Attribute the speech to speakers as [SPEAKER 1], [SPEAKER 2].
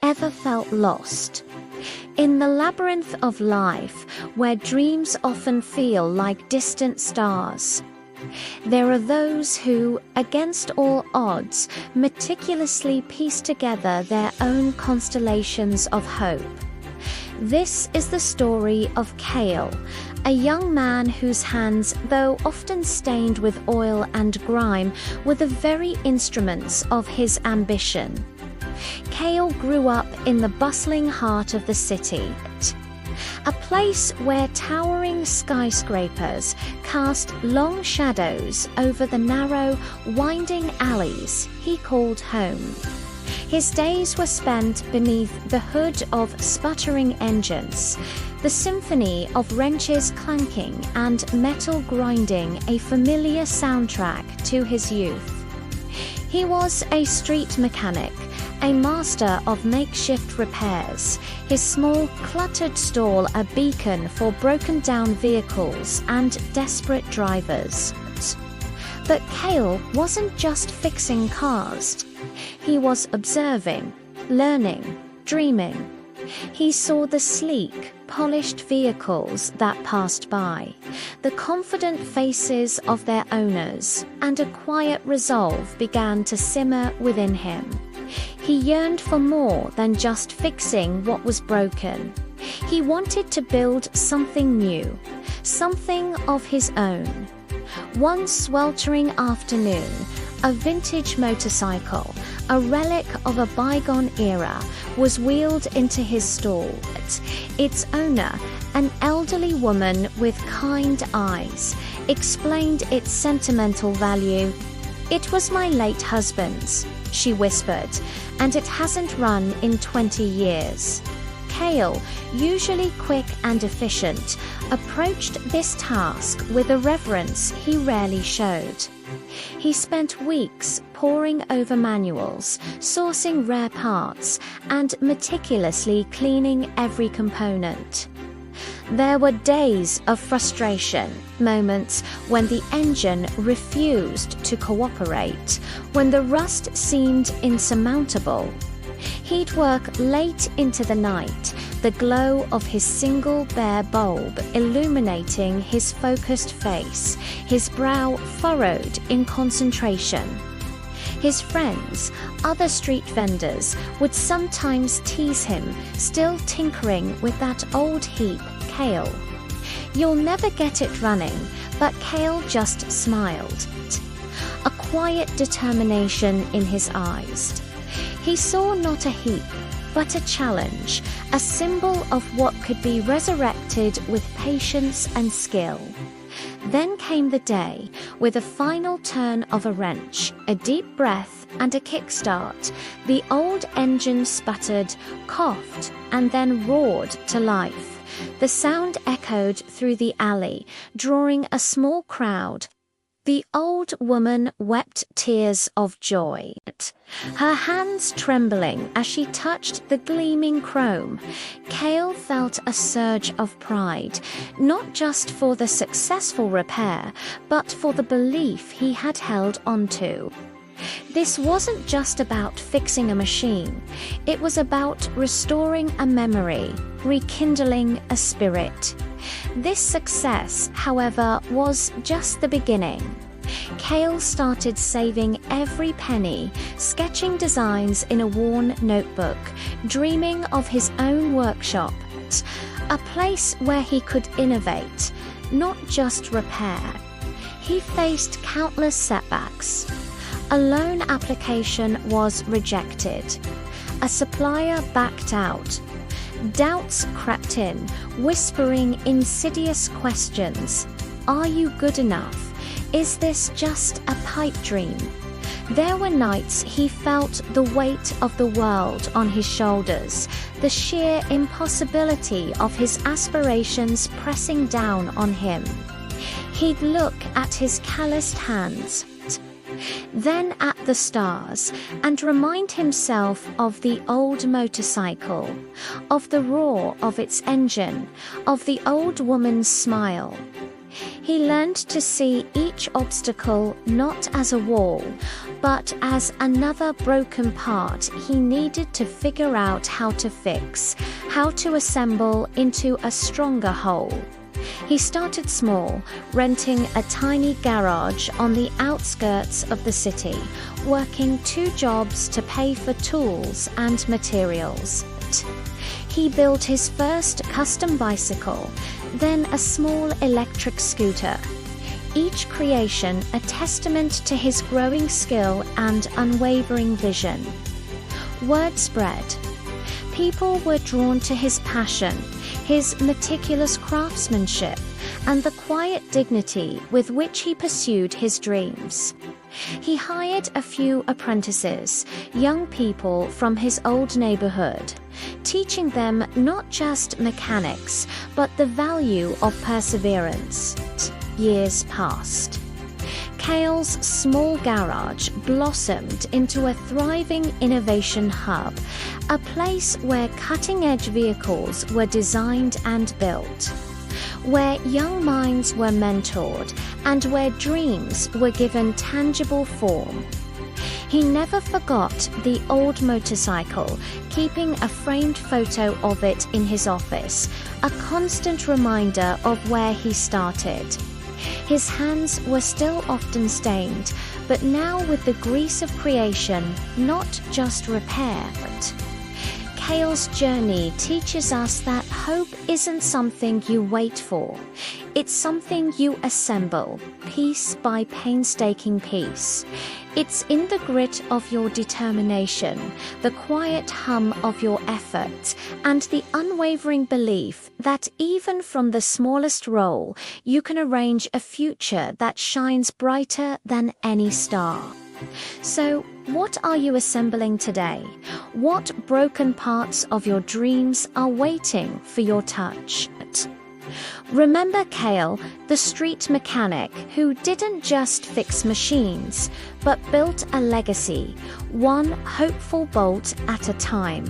[SPEAKER 1] Ever felt lost? In the labyrinth of life, where dreams often feel like distant stars, there are those who, against all odds, meticulously piece together their own constellations of hope. This is the story of Cale, a young man whose hands, though often stained with oil and grime, were the very instruments of his ambition. Cale grew up in the bustling heart of the city, a place where towering skyscrapers cast long shadows over the narrow, winding alleys he called home. His days were spent beneath the hood of sputtering engines, the symphony of wrenches clanking and metal grinding a familiar soundtrack to his youth. He was a street mechanic, a master of makeshift repairs, his small, cluttered stall a beacon for broken-down vehicles and desperate drivers. But Cale wasn't just fixing cars. He was observing, learning, dreaming. He saw the sleek, polished vehicles that passed by, the confident faces of their owners, and a quiet resolve began to simmer within him. He yearned for more than just fixing what was broken. He wanted to build something new, something of his own. One sweltering afternoon, a vintage motorcycle, a relic of a bygone era, was wheeled into his stall. Its owner, an elderly woman with kind eyes, explained its sentimental value. "It was my late husband's," she whispered, "and it hasn't run in 20 years. Cale, usually quick and efficient, approached this task with a reverence he rarely showed. He spent weeks poring over manuals, sourcing rare parts, and meticulously cleaning every component. There were days of frustration, moments when the engine refused to cooperate, when the rust seemed insurmountable. He'd work late into the night, the glow of his single bare bulb illuminating his focused face, his brow furrowed in concentration. His friends, other street vendors, would sometimes tease him, still tinkering with that old heap, Cale. "You'll never get it running," but Cale just smiled, a quiet determination in his eyes. He saw not a heap, but a challenge, a symbol of what could be resurrected with patience and skill. Then came the day, with a final turn of a wrench, a deep breath, and a kickstart. The old engine sputtered, coughed, and then roared to life. The sound echoed through the alley, drawing a small crowd. The old woman wept tears of joy, her hands trembling as she touched the gleaming chrome. Cale felt a surge of pride, not just for the successful repair, but for the belief he had held onto. This wasn't just about fixing a machine. It was about restoring a memory, rekindling a spirit. This success, however, was just the beginning. Cale started saving every penny, sketching designs in a worn notebook, dreaming of his own workshop, a place where he could innovate, not just repair. He faced countless setbacks. A loan application was rejected. A supplier backed out. Doubts crept in, whispering insidious questions. Are you good enough? Is this just a pipe dream? There were nights he felt the weight of the world on his shoulders, the sheer impossibility of his aspirations pressing down on him. He'd look at his calloused hands, then at the stars, and remind himself of the old motorcycle, of the roar of its engine, of the old woman's smile. He learned to see each obstacle not as a wall, but as another broken part he needed to figure out how to fix, how to assemble into a stronger whole. He started small, renting a tiny garage on the outskirts of the city, working 2 jobs to pay for tools and materials. He built his first custom bicycle, then a small electric scooter. Each creation a testament to his growing skill and unwavering vision. Word spread. People were drawn to his passion, his meticulous craftsmanship, and the quiet dignity with which he pursued his dreams. He hired a few apprentices, young people from his old neighborhood, teaching them not just mechanics, but the value of perseverance. Years passed. Cale's small garage blossomed into a thriving innovation hub, a place where cutting-edge vehicles were designed and built, where young minds were mentored, and where dreams were given tangible form. He never forgot the old motorcycle, keeping a framed photo of it in his office, a constant reminder of where he started. His hands were still often stained, but now with the grease of creation, not just repair. Cale's journey teaches us that hope isn't something you wait for. It's something you assemble, piece by painstaking piece. It's in the grit of your determination, the quiet hum of your effort, and the unwavering belief that even from the smallest role, you can arrange a future that shines brighter than any star. So, what are you assembling today? What broken parts of your dreams are waiting for your touch? Remember Cale, the street mechanic who didn't just fix machines, but built a legacy, one hopeful bolt at a time.